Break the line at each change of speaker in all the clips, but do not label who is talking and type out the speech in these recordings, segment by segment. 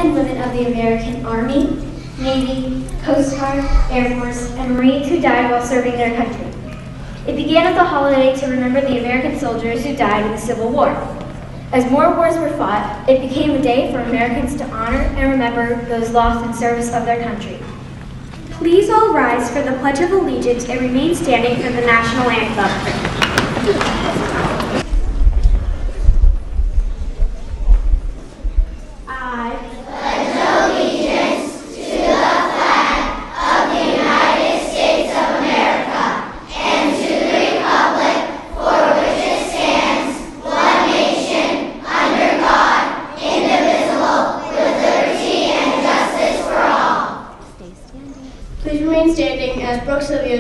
and women of the American Army, Navy, Coast Guard, Air Force, and Marines who died while serving their country. It began as a holiday to remember the American soldiers who died in the Civil War. As more wars were fought, it became a day for Americans to honor and remember those lost in service of their country. Please all rise for the Pledge of Allegiance and remain standing for the national anthem.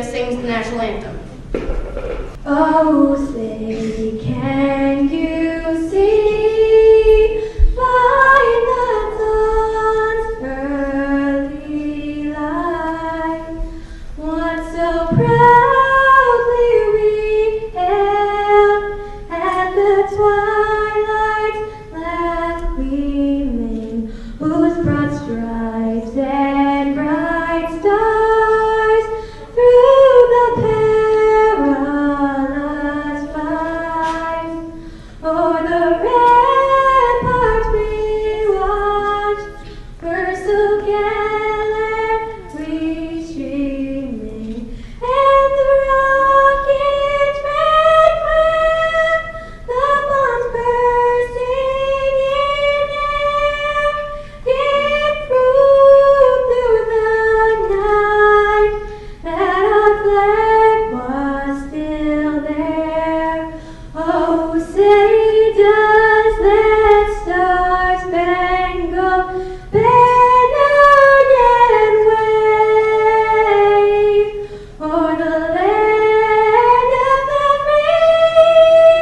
Sings the national anthem.
Oh, say, can you see by the dawn's early light what so proudly we hailed at the twilight's last gleaming, whose broad stripes and bright stars through the perilous fight, o'er the ramparts we watched, first so gallantly streaming, and the rocket's red flare, the bombs bursting in air, gave proof through the night that our flag was still there. Oh, say does that star-spangled banner yet wave o'er the land of the free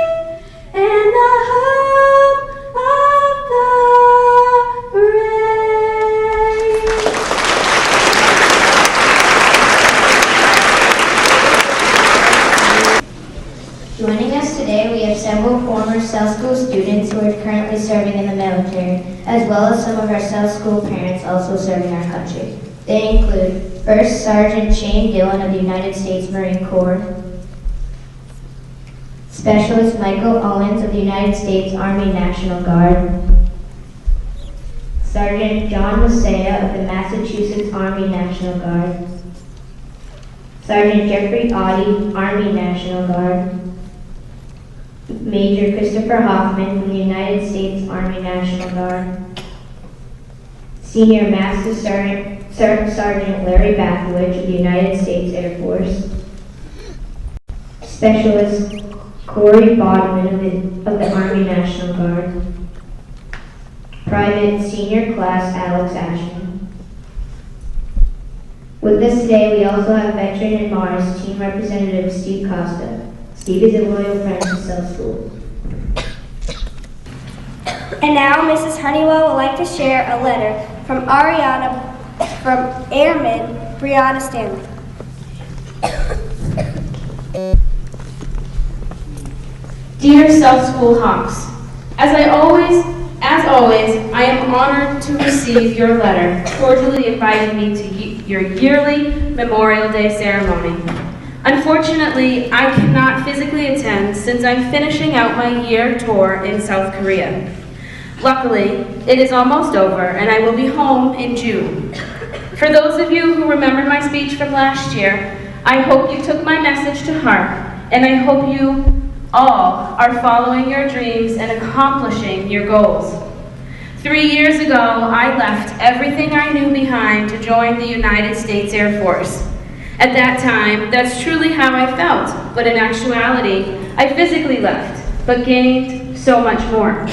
and the home of the brave?
Joining us today, we have several former South School students who are currently serving in the military, as well as some of our South School parents also serving our country. They include First Sergeant Shane Dillon of the United States Marine Corps, Specialist Michael Owens of the United States Army National Guard, Sergeant John Masaya of the Massachusetts Army National Guard, Sergeant Jeffrey Audie, Army National Guard, Major Christopher Hoffman from the United States Army National Guard, Senior Master Sergeant Larry Bathowich of the United States Air Force, Specialist Corey Bodman of the Army National Guard, Private Senior Class Alex Ashton. With us today, we also have veteran and Mars Team Representative Steve Costa. Steve is a loyal friend to South School.
And now Mrs. Honeywell would like to share a letter from Airman Brianna Stanley.
Dear South School Hawks, as always, I am honored to receive your letter cordially inviting me to your yearly Memorial Day ceremony. Unfortunately, I cannot physically attend since I'm finishing out my year tour in South Korea. Luckily, it is almost over and I will be home in June. For those of you who remembered my speech from last year, I hope you took my message to heart, and I hope you all are following your dreams and accomplishing your goals. 3 years ago, I left everything I knew behind to join the United States Air Force. At that time, that's truly how I felt, but in actuality, I physically left, but gained so much more.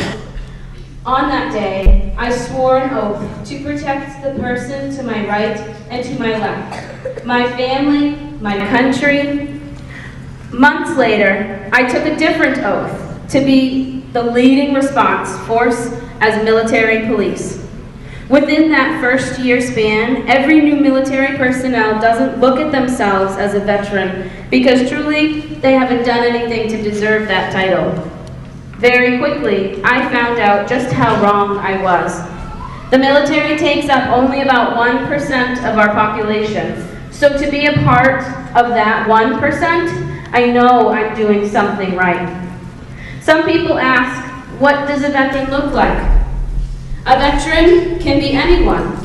On that day, I swore an oath to protect the person to my right and to my left, my family, my country. Months later, I took a different oath to be the leading response force as military police. Within that first year span, every new military personnel doesn't look at themselves as a veteran because truly they haven't done anything to deserve that title. Very quickly, I found out just how wrong I was. The military takes up only about 1% of our population. So to be a part of that 1%, I know I'm doing something right. Some people ask, what does a veteran look like? A veteran can be anyone.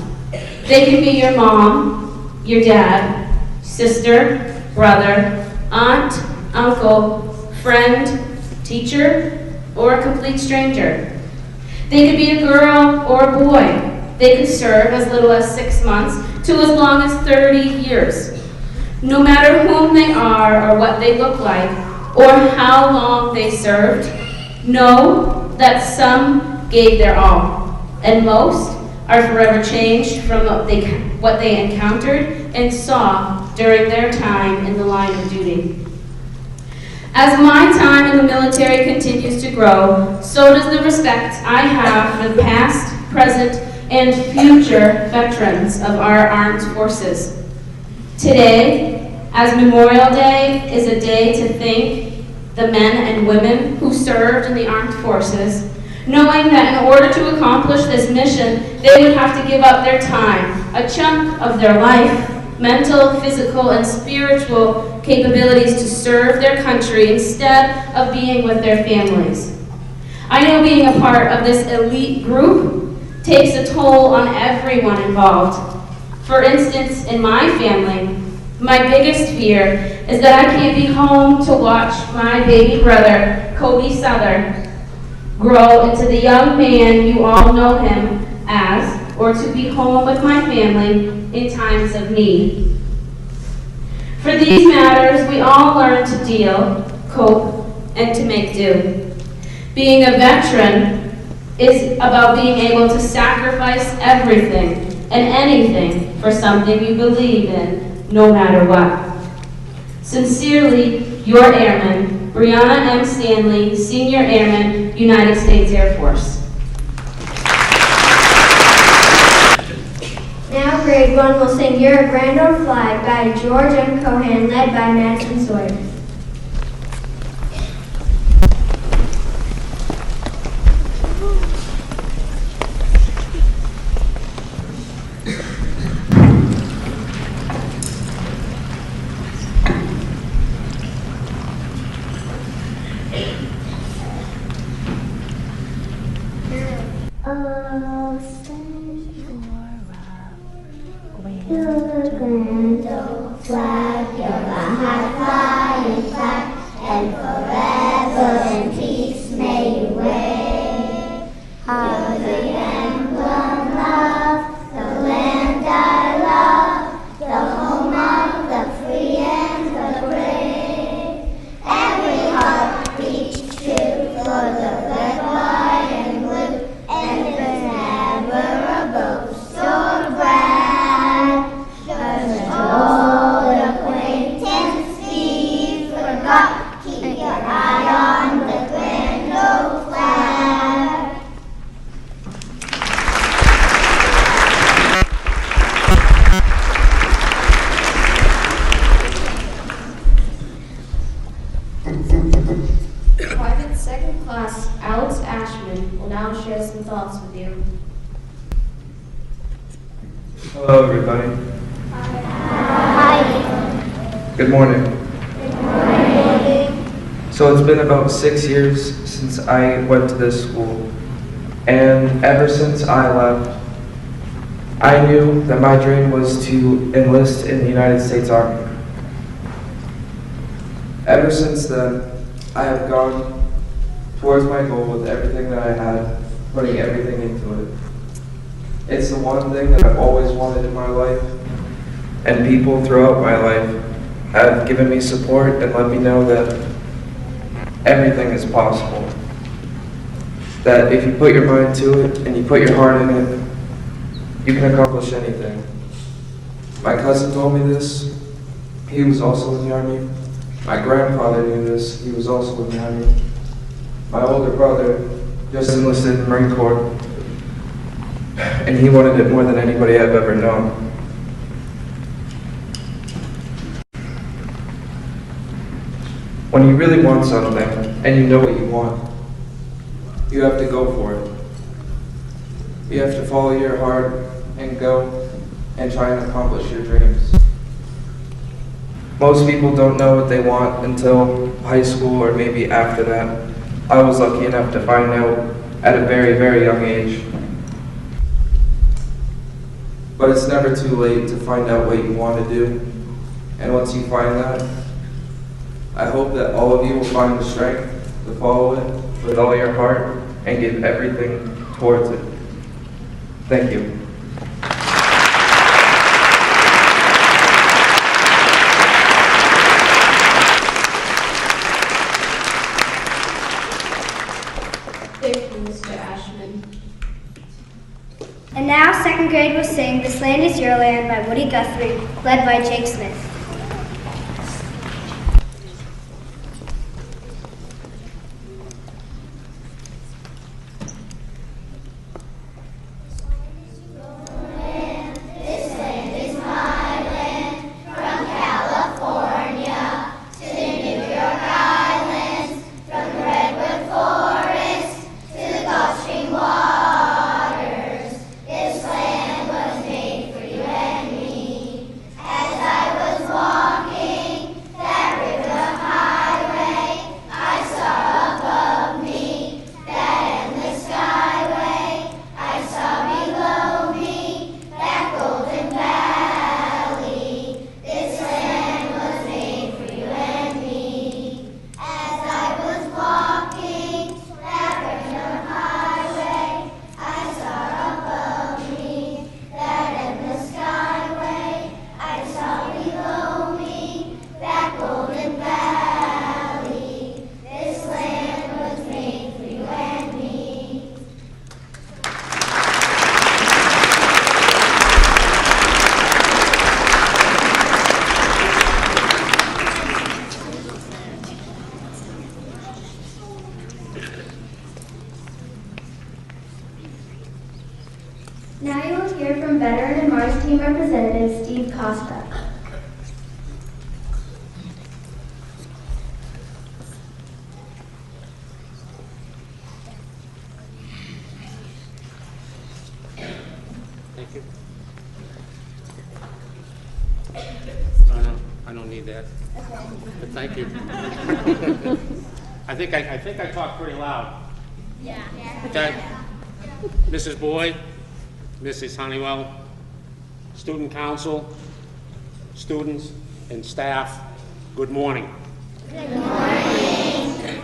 They can be your mom, your dad, sister, brother, aunt, uncle, friend, teacher, or a complete stranger. They could be a girl or a boy. They could serve as little as 6 months to as long as 30 years. No matter whom they are or what they look like or how long they served, know that some gave their all, and most are forever changed from what they encountered and saw during their time in the line of duty. As my time in the military continues to grow, so does the respect I have for the past, present, and future veterans of our armed forces. Today, as Memorial Day is a day to thank the men and women who served in the armed forces, knowing that in order to accomplish this mission, they would have to give up their time, a chunk of their life, mental, physical, and spiritual capabilities to serve their country instead of being with their families. I know being a part of this elite group takes a toll on everyone involved. For instance, in my family, my biggest fear is that I can't be home to watch my baby brother, Kobe Souther, grow into the young man you all know him as, or to be home with my family in times of need. For these matters, we all learn to deal, cope, and to make do. Being a veteran is about being able to sacrifice everything and anything for something you believe in, no matter what. Sincerely, your airman, Brianna M. Stanley, Senior Airman, United States Air Force.
Now grade 1 will sing You're a Grand Old Flag by George M. Cohan, led by Madison Sawyer.
You're a grand old flag, you're a high-flying flag, and forever in peace may you wave. You're the emblem of the land I love, the home of the free and the brave. Every heart beats true for the red, white, and blue, and there's never a boast so brag. Old acquaintance be forgot, keep your eye on the grand old flag.
Private Second Class Alex Ashman will now share some thoughts with you.
Hello, everybody.
Hi.
Good morning.
Good morning.
So it's been about 6 years since I went to this school, and ever since I left, I knew that my dream was to enlist in the United States Army. Ever since then, I have gone towards my goal with everything that I had, putting everything into it. It's the one thing that I've always wanted in my life, and people throughout my life have given me support and let me know that everything is possible. That if you put your mind to it and you put your heart in it, you can accomplish anything. My cousin told me this. He was also in the Army. My grandfather knew this. He was also in the Army. My older brother just enlisted in the Marine Corps, and he wanted it more than anybody I've ever known. When you really want something, and you know what you want, you have to go for it. You have to follow your heart and go and try and accomplish your dreams. Most people don't know what they want until high school or maybe after that. I was lucky enough to find out at a very, very young age. But it's never too late to find out what you want to do. And once you find that, I hope that all of you will find the strength to follow it with all your heart and give everything towards it. Thank you.
Thank you, Mr. Ashman.
And now, second grade will sing This Land Is Your Land by Woody Guthrie, led by Jake Smith.
Now you will hear from veteran and Mars team representative Steve Costa.
Thank you. I don't need that. But thank you. I think I talk pretty loud. Yeah. Okay. Mrs. Boyd, Mrs. Honeywell, student council, students, and staff, good morning. Good morning.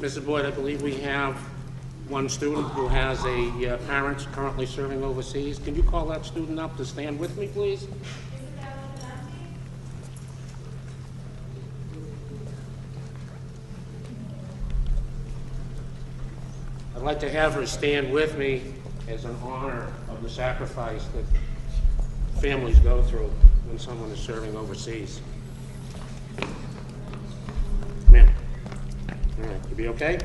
Mrs. Boyd, I believe we have one student who has a parent currently serving overseas. Can you call that student up to stand with me, please? I'd like to have her stand with me as an honor of the sacrifice that families go through when someone is serving overseas. Come here. All right, you be okay?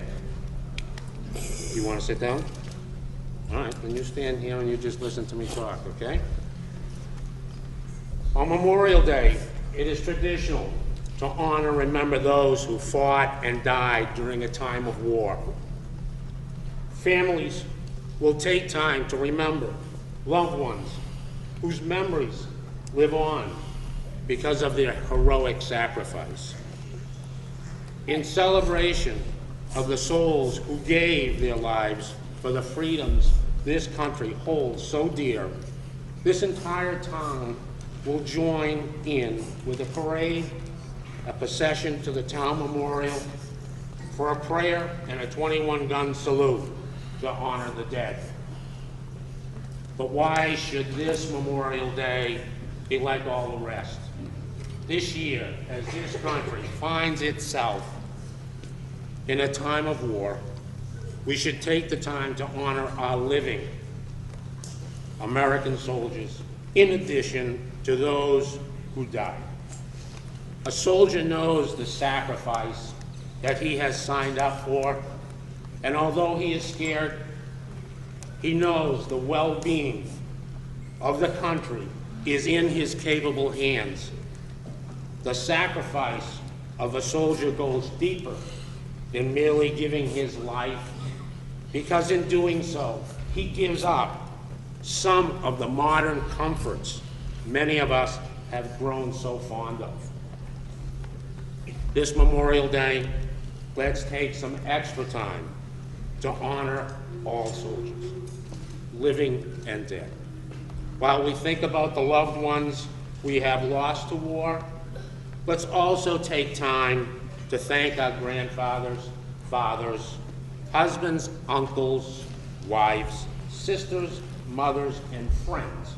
You want to sit down? All right, then you stand here and you just listen to me talk, okay? On Memorial Day, it is traditional to honor and remember those who fought and died during a time of war. Families will take time to remember loved ones whose memories live on because of their heroic sacrifice. In celebration of the souls who gave their lives for the freedoms this country holds so dear, this entire town will join in with a parade, a procession to the town memorial, for a prayer and a 21-gun salute to honor the dead. But why should this Memorial Day be like all the rest? This year, as this country finds itself in a time of war, we should take the time to honor our living American soldiers, in addition to those who died. A soldier knows the sacrifice that he has signed up for, and although he is scared, he knows the well-being of the country is in his capable hands. The sacrifice of a soldier goes deeper than merely giving his life, because in doing so, he gives up some of the modern comforts many of us have grown so fond of. This Memorial Day, let's take some extra time to honor all soldiers, living and dead. While we think about the loved ones we have lost to war, let's also take time to thank our grandfathers, fathers, husbands, uncles, wives, sisters, mothers, and friends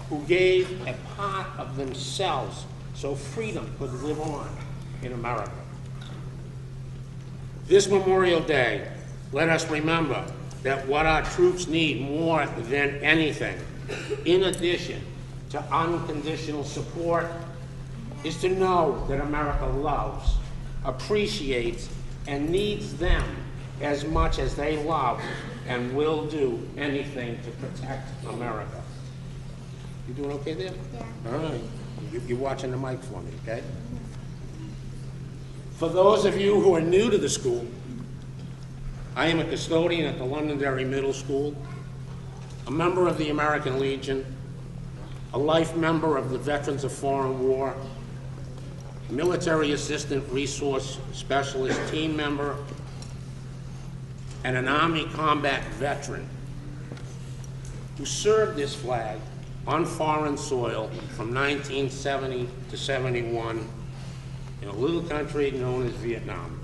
who gave a part of themselves so freedom could live on in America. This Memorial Day, let us remember that what our troops need more than anything, in addition to unconditional support, is to know that America loves, appreciates, and needs them as much as they love and will do anything to protect America. You doing okay there? Yeah. All right. You're watching the mic for me, okay? For those of you who are new to the school, I am a custodian at the Londonderry Middle School, a member of the American Legion, a life member of the Veterans of Foreign War, military assistant resource specialist team member, and an Army combat veteran who served this flag on foreign soil from 1970 to 71 in a little country known as Vietnam.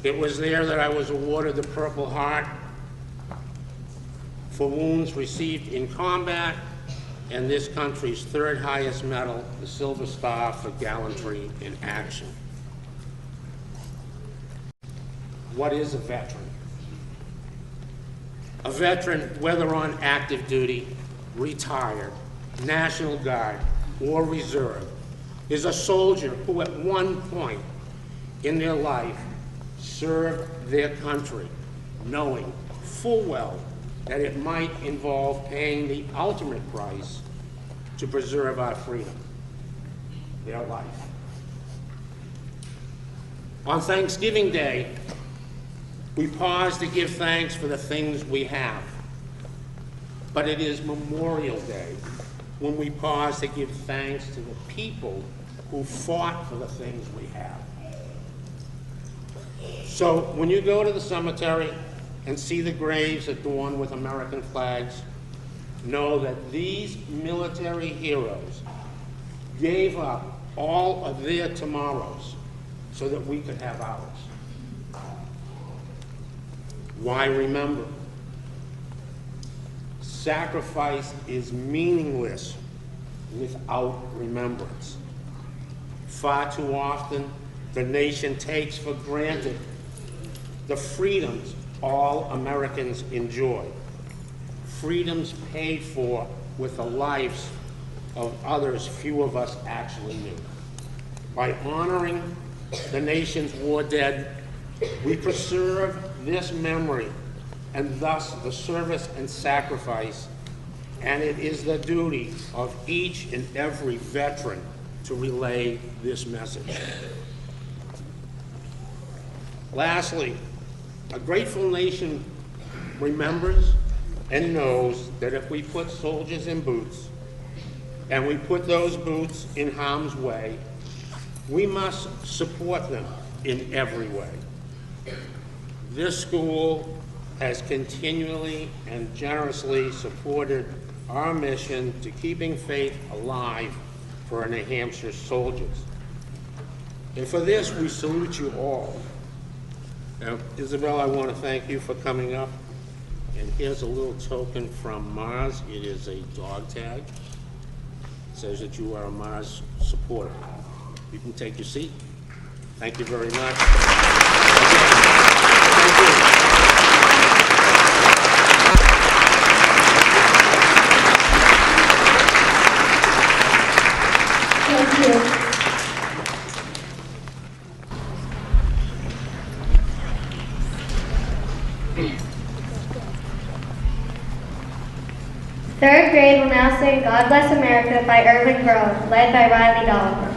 It was there that I was awarded the Purple Heart for wounds received in combat, and this country's third highest medal, the Silver Star for gallantry in action. What is a veteran? A veteran, whether on active duty, retired, National Guard, or reserve, is a soldier who at one point in their life served their country, knowing full well that it might involve paying the ultimate price to preserve our freedom, their life. On Thanksgiving Day, we pause to give thanks for the things we have. But it is Memorial Day when we pause to give thanks to the people who fought for the things we have. So when you go to the cemetery and see the graves adorned with American flags, know that these military heroes gave up all of their tomorrows so that we could have ours. Why remember? Sacrifice is meaningless without remembrance. Far too often, the nation takes for granted the freedoms all Americans enjoy. Freedoms paid for with the lives of others few of us actually knew. By honoring the nation's war dead, we preserve this memory and thus the service and sacrifice, and it is the duty of each and every veteran to relay this message. Lastly, a grateful nation remembers and knows that if we put soldiers in boots, and we put those boots in harm's way, we must support them in every way. This school has continually and generously supported our mission to keeping faith alive for our New Hampshire soldiers. And for this, we salute you all. Now, Isabel, I want to thank you for coming up. And here's a little token from Mars. It is a dog tag. It says that you are a Mars supporter. You can take your seat. Thank you very much.
Thank you. Third grade will now sing God Bless America by Irving Grove, led by Riley Dolliver.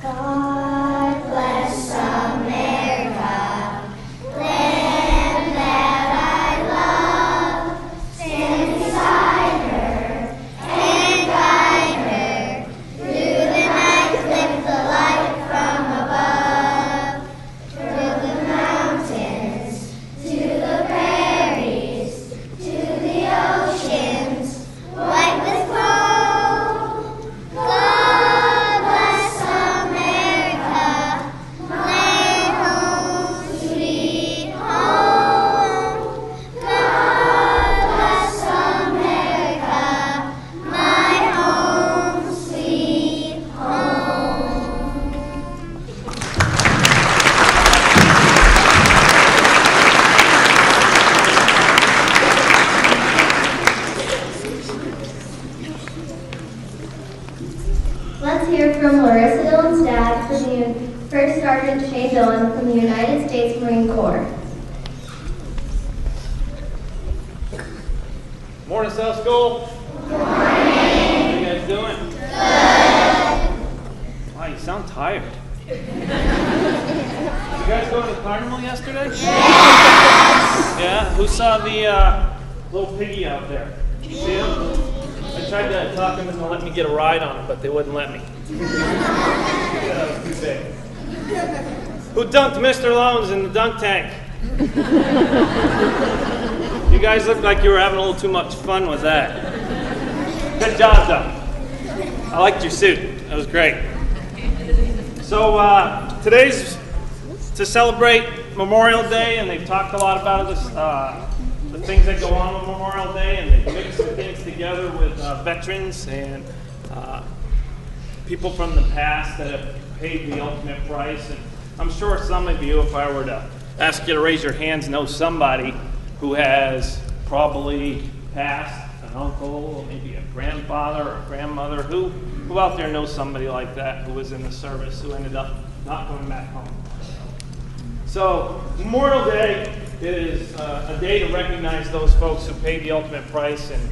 God Sergeant Shay Dillon from the United States Marine Corps.
Morning, South School. Good morning. How you guys doing? Good. Wow, you sound tired. You guys going to the carnival yesterday? Yes. Yeah? Who saw the little piggy out there? You see him? I tried to talk them into letting me get a ride on him, but they wouldn't let me. Yeah, that was too big. Who dunked Mr. Loans in the dunk tank? You guys looked like you were having a little too much fun with that. Good job, though. I liked your suit. That was great. So today's to celebrate Memorial Day, and they've talked a lot about this, the things that go on Memorial Day, and they've mixed some things together with veterans and people from the past that have paid the ultimate price. And I'm sure some of you, if I were to ask you to raise your hands, know somebody who has probably passed, an uncle, or maybe a grandfather or a grandmother. Who out there knows somebody like that who was in the service who ended up not going back home? So Memorial Day is a day to recognize those folks who paid the ultimate price. And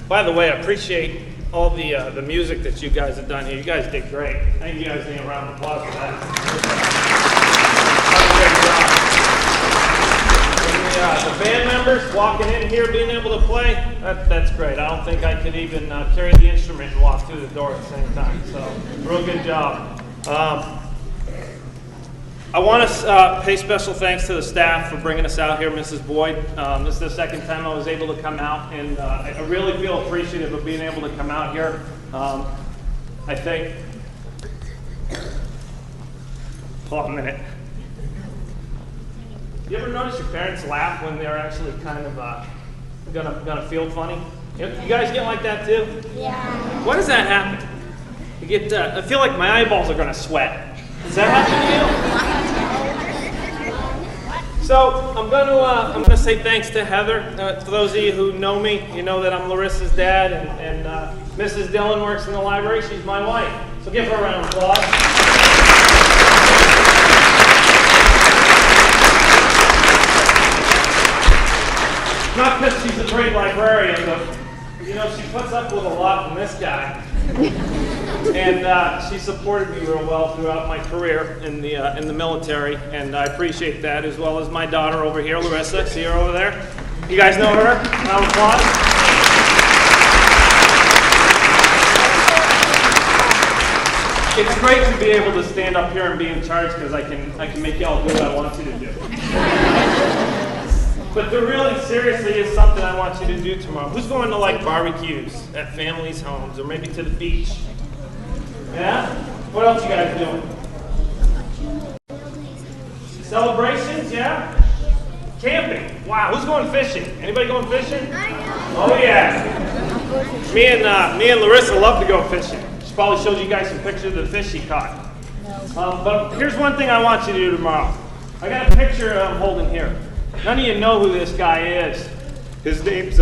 by the way, I appreciate all the music that you guys have done here. You guys did great. I think you guys need a round of applause for that. The band members walking in here, being able to play, that's great. I don't think I could even carry the instrument and walk through the door at the same time. So, real good job. I want to pay special thanks to the staff for bringing us out here, Mrs. Boyd. This is the second time I was able to come out, and I really feel appreciative of being able to come out here. I think, hold on a minute. You ever notice your parents laugh when they're actually kind of gonna feel funny? You guys get like that too? Yeah. Why does that happen? You get, I feel like my eyeballs are gonna sweat. Does that happen to you? So I'm gonna say thanks to Heather. For those of you who know me, you know that I'm Larissa's dad, and Mrs. Dillon works in the library. She's my wife. So give her a round of applause. Not because she's a great librarian, but you know, she puts up with a lot from this guy. And she supported me real well throughout my career in the military, and I appreciate that, as well as my daughter over here, Larissa. See her over there? You guys know her? Round of applause. It's great to be able to stand up here and be in charge, because I can make y'all do what I want you to do. But there really, seriously, is something I want you to do tomorrow. Who's going to like barbecues at families' homes, or maybe to the beach? Yeah? What else you guys doing? Celebrations, yeah? Camping. Wow, who's going fishing? Anybody going fishing? Oh yeah. Me and Larissa love to go fishing. She probably showed you guys some pictures of the fish she caught. But here's one thing I want you to do tomorrow. I got a picture I'm holding here. None of you know who this guy is. His name's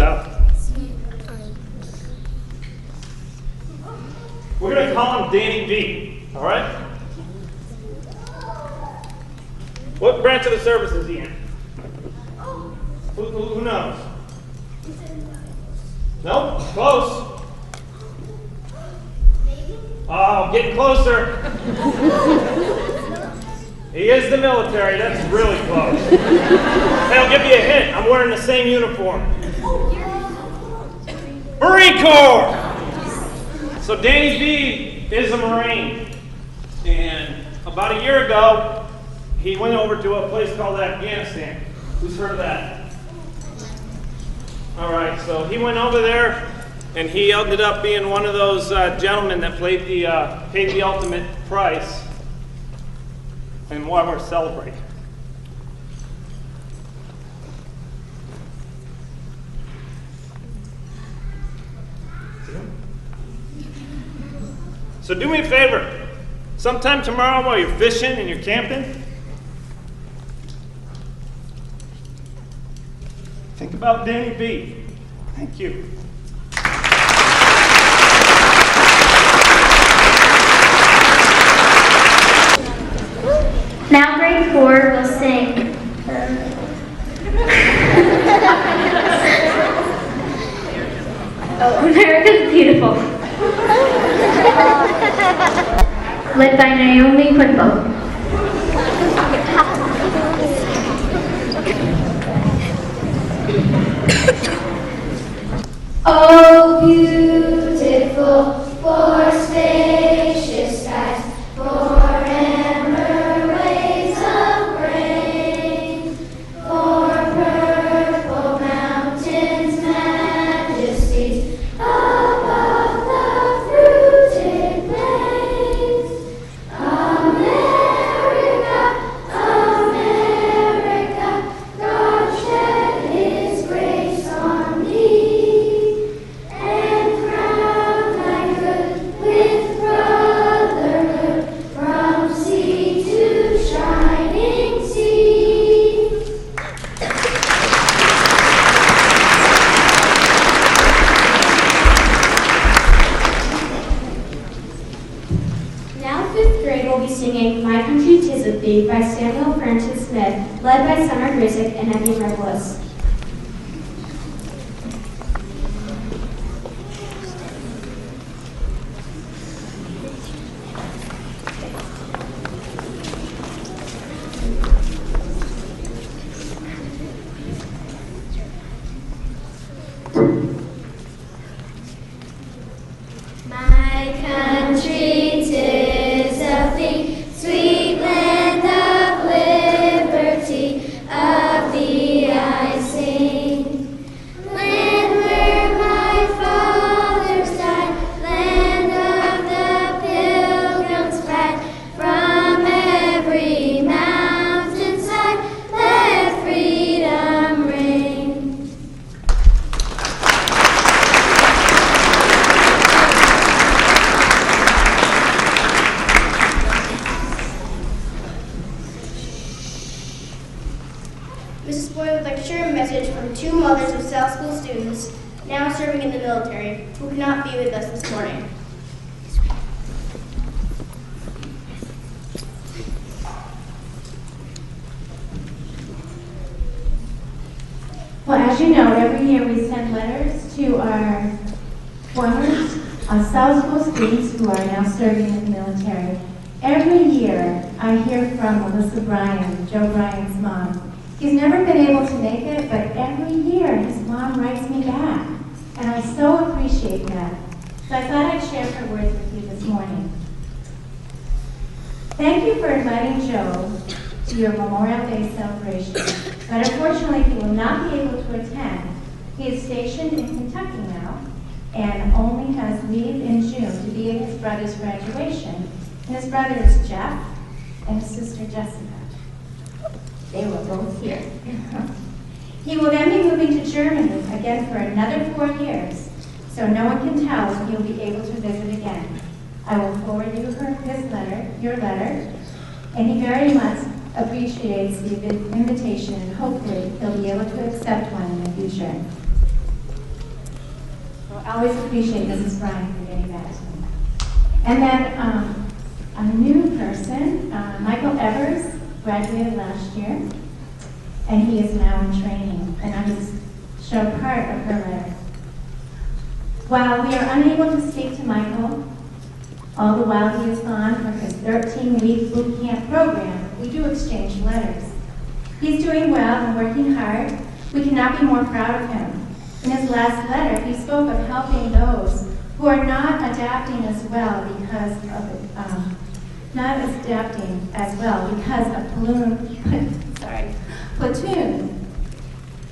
we're going to call him Danny B. All right? What branch of the service is he in? Who knows? No? Close. Oh, getting closer. He is the military. That's really close. Hey, I'll give you a hint. I'm wearing the same uniform. Marine Corps! So Danny B is a Marine. And about a year ago, he went over to a place called Afghanistan. Who's heard of that? All right, so he went over there, and he ended up being one of those gentlemen that paid the ultimate price. And why we're celebrating. So do me a favor. Sometime tomorrow while you're fishing and you're camping, think about Danny B. Thank you.
Now grade 4 will sing Oh, America's Beautiful, led by Naomi Quimbo.
Oh, beautiful for spacious skies, for amber waves of rain, for purple mountains, majesties above the fruited plains. America, America, God shed His grace on thee, and crown thy good with brotherhood from sea to shining sea.
Now 5th grade will be singing My Country 'Tis of Thee by Samuel Francis Smith, led by Summer Grisick and Effie Merklis.
My country 'tis of thee, sweet land of liberty, of thee I sing. Land where my fathers died, land of the pilgrims fled, from every mountainside, let freedom ring.
Mrs. Boyd would like to share a message from two mothers of South School students now serving in the military who could not be with us this morning.
Well, as you know, every year we send letters to our former South School students who are now serving in the military. Every year I hear from Melissa Bryan, Joe Bryan's mom. He's never been able to make it, but every year his mom writes me back. And I so appreciate that. So I thought I'd share her words with you this morning. Thank you for inviting Joe to your Memorial Day celebration, but unfortunately he will not be able to attend. He is stationed in Kentucky now and only has leave in June to be at his brother's graduation. And his brother is Jeff and his sister Jessica. They were both here. He will then be moving to Germany again for another 4 years, so no one can tell when he'll be able to visit again. I will forward you your letter, and he very much appreciates the invitation, and hopefully he'll be able to accept one in the future. I always appreciate Mrs. Bryan for getting back to me. And then a new person, Michael Evers, graduated last year, and he is now in training, and I just show part of her letter. While we are unable to speak to Michael, all the while he is gone for his 13-week boot camp program, we do exchange letters. He's doing well and working hard. We cannot be more proud of him. In his last letter, he spoke of helping those who are not adapting as well because of platoon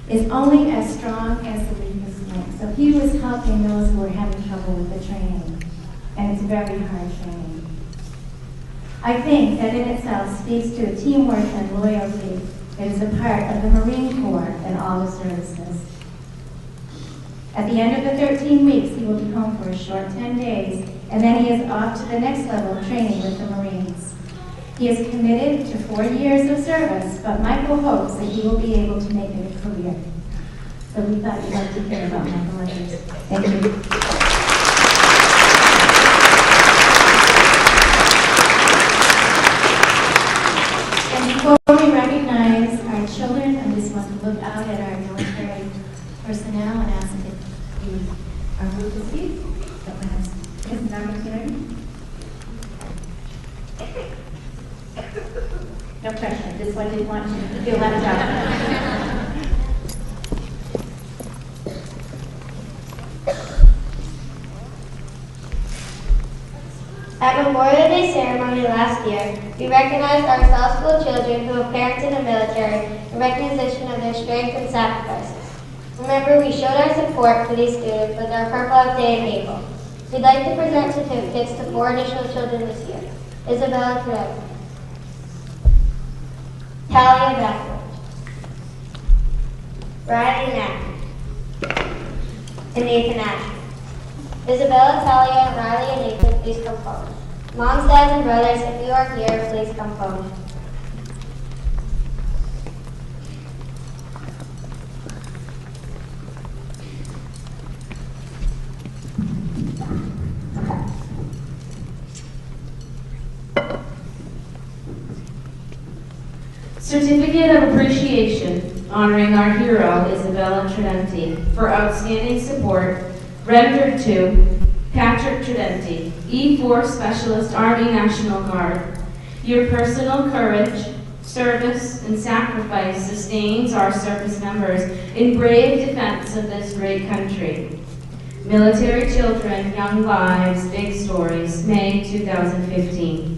is only as strong as the weakest link. So he was helping those who were having trouble with the training, and it's very hard training. I think that in itself speaks to the teamwork and loyalty that is a part of the Marine Corps and all the services. At the end of the 13 weeks, he will be home for a short 10 days, and then he is off to the next level of training with the Marines. He is committed to 4 years of service, but Michael hopes that he will be able to make it a career. So we thought you'd like to hear about Michael Evers. Thank you. look out at our military personnel and ask if you are moved to speak. Mrs. Armstrong? No pressure. This one didn't want you to feel left out.
At Memorial Day ceremony last year, we recognized our South School children who have parents in the military in recognition of their strength and sacrifices. Remember, we showed our support for these students with our Purple Heart Day in April. We'd like to present certificates to 4 additional children this year. Isabella Trev, Talia Backward, Riley Knapp, and Nathan Asher. Isabella, Talia, Riley, and Nathan, please come forward. Moms, dads, and brothers, if you are here, please come forward.
Certificate of Appreciation honoring our hero, Isabella Tridenti, for outstanding support rendered to Patrick Tridenti, E4 Specialist Army National Guard. Your personal courage, service, and sacrifice sustains our service members in brave defense of this great country. Military Children, Young Lives, Big Stories, May 2015.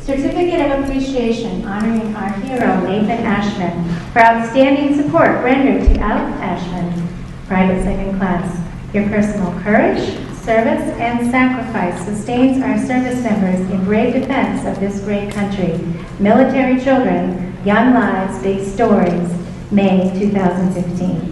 Certificate of Appreciation honoring our hero, Nathan Ashman, for outstanding support rendered to Alec Ashman, Private Second Class. Your personal courage, service, and sacrifice sustains our service members in brave defense of this great country. Military Children, Young Lives, Big Stories, May 2015.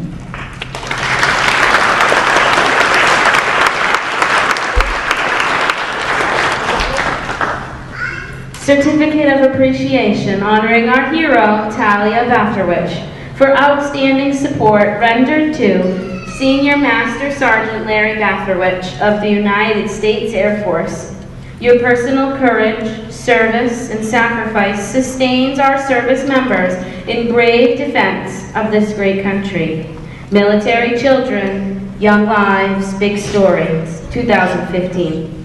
Certificate of Appreciation honoring our hero, Talia Bafterwich, for outstanding support rendered to Senior Master Sergeant Larry Bafterwich of the United States Air Force. Your personal courage, service, and sacrifice sustains our service members in brave defense of this great country. Military Children, Young Lives, Big Stories, 2015.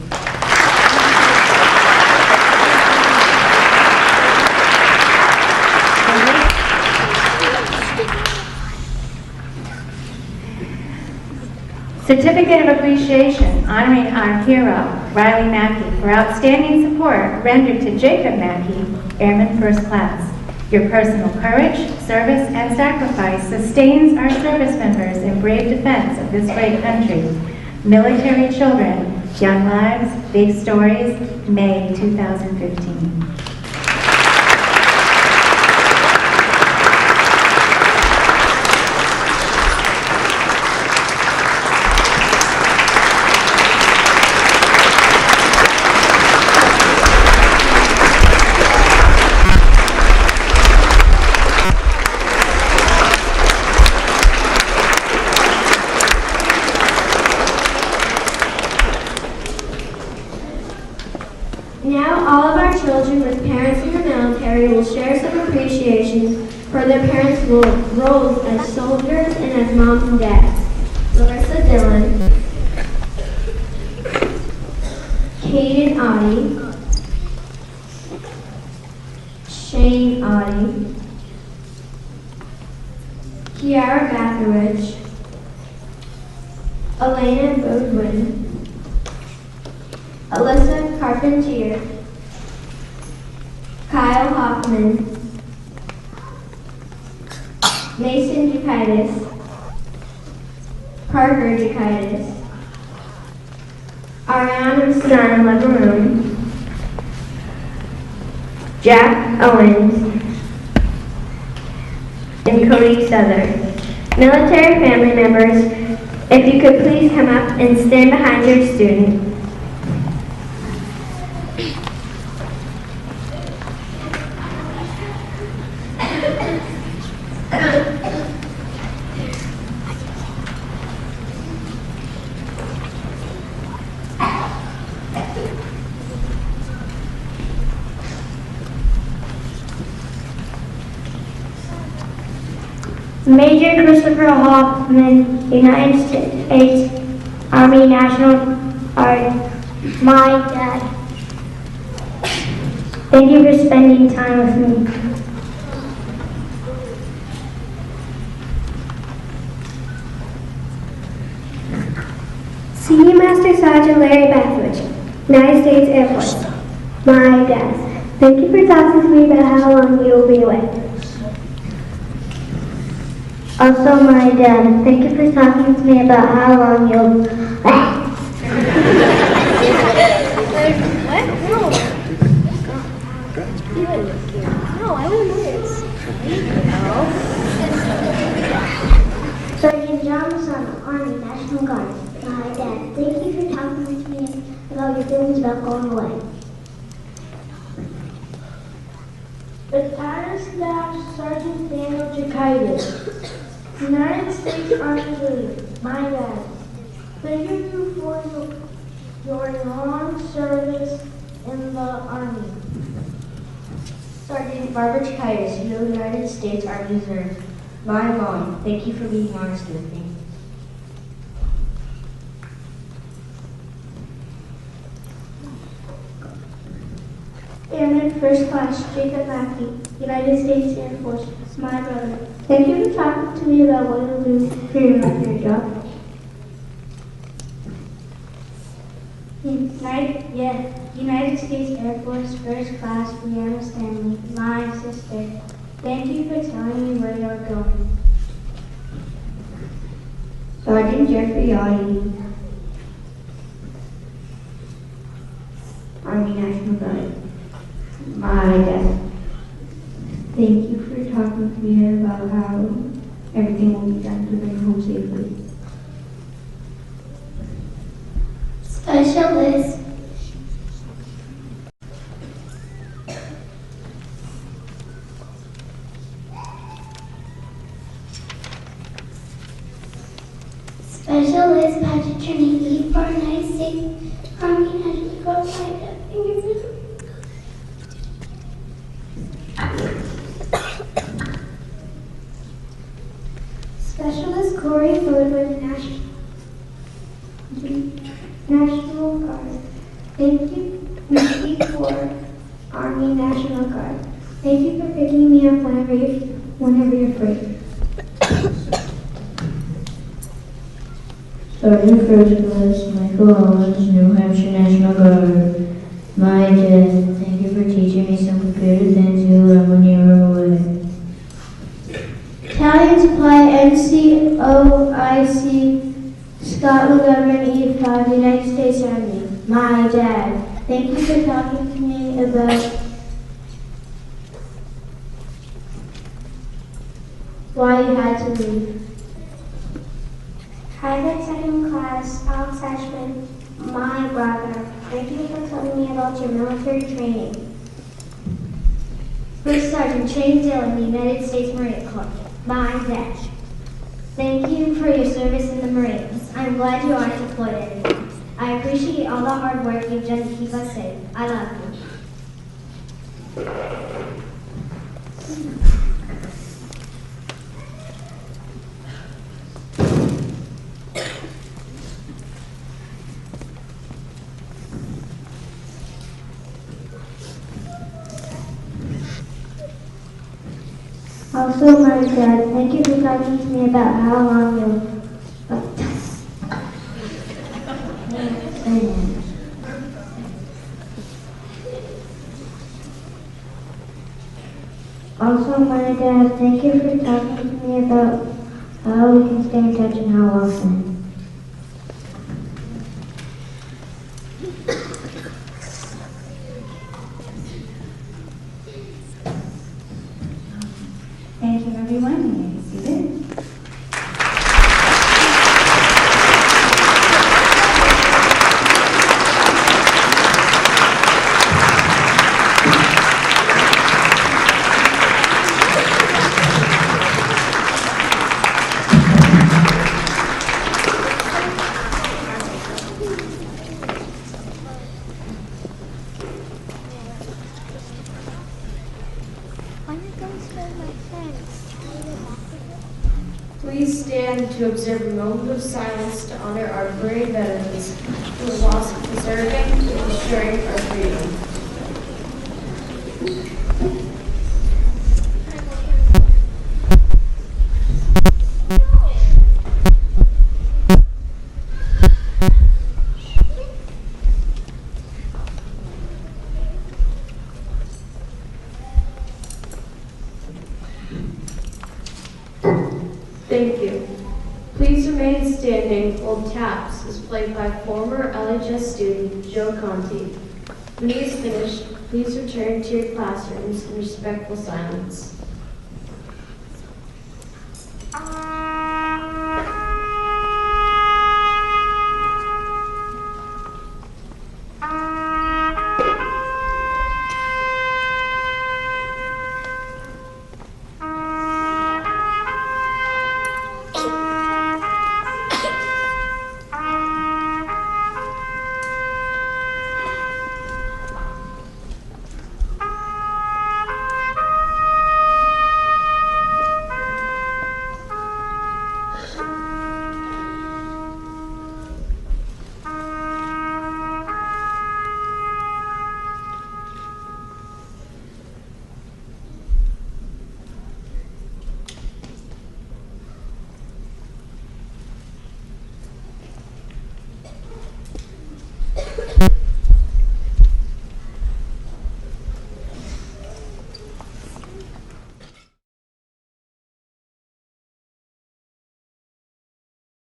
Certificate of Appreciation honoring our hero, Riley Mackey, for outstanding support rendered to Jacob Mackey, Airman First Class. Your personal courage, service, and sacrifice sustains our service members in brave defense of this great country. Military Children, Young Lives, Big Stories, May 2015.
Now all of our children with parents in the military will share some appreciation for their parents' roles as soldiers and as moms and dads. Larissa Dillon, Caden Audie, Shane Audie, Kiara Batherwich, Elena Bodwin, Alyssa Carpentier, Kyle Hoffman, Mason Jukaitis, Parker Jukaitis, Ariana Stern Lebaroon, Jack Owens, and Cody Souther. Military family members, if you could please come up and stand behind your student.
Major Christopher Hoffman, United States Army National Guard. My dad. Thank you for spending time with me. Senior Master Sergeant Larry Bathridge, United States Air Force. My dad. Thank you for talking to me about how long you will be away. Also, my dad. Thank you for talking to me about how long you'll. Sergeant John Masano, Army National Guard. My dad. Thank you for talking to me about your feelings about going away. Battalion Staff Sergeant Daniel Jakaitis, United States Army Leader. My dad. Thank you for your long service in the Army. Sergeant Barbara Jakaitis, United States Army Reserve. My mom. Thank you for being honest with me. Airman First Class Jacob Mackey, United States Air Force. My brother. Thank you for talking to me about what you'll do for your military job. United States Air Force First Class Brianna Stanley, my sister. Thank you for telling me where you're going. Sergeant Jeffrey Yachty, Army National Guard. My dad. Thank you for talking to me about how everything will be done to bring home safely. Special Liz. Special Liz Pageant Training Lead for United States Army National Guard. My dad. Thank you for Specialist Corey Ford, National Guard. Thank you for Army National Guard. Thank you for picking me up whenever you're free. Sergeant First Class Michael Owens, New Hampshire National Guard. My dad. Thank you for teaching me some computer things you'll learn when you're away. Battalion Supply NCOIC Scott McGovern E5 United States Army. My dad. Thank you for talking to me about why you had to leave. Private Second Class Alex Ashman, my brother. Thank you for telling me about your military training. First Sergeant Shane Dillon, United States Marine Corps. My dad. Thank you for your service in the Marines. I'm glad you aren't deployed anymore. I appreciate all the hard work you've done to keep us safe. I love you. Also, my dad, thank you for talking to me about how long you'll. Also, my dad, thank you for talking to me about how we can stay in touch and how often.
Thank you, everyone. You may be seated.
observe a moment of silence to honor our brave veterans who have lost preserving and ensuring our freedom. Thank you. Please remain standing while Taps is played by former LHS student Joe Conti. When he is finished, please return to your classrooms in respectful silence.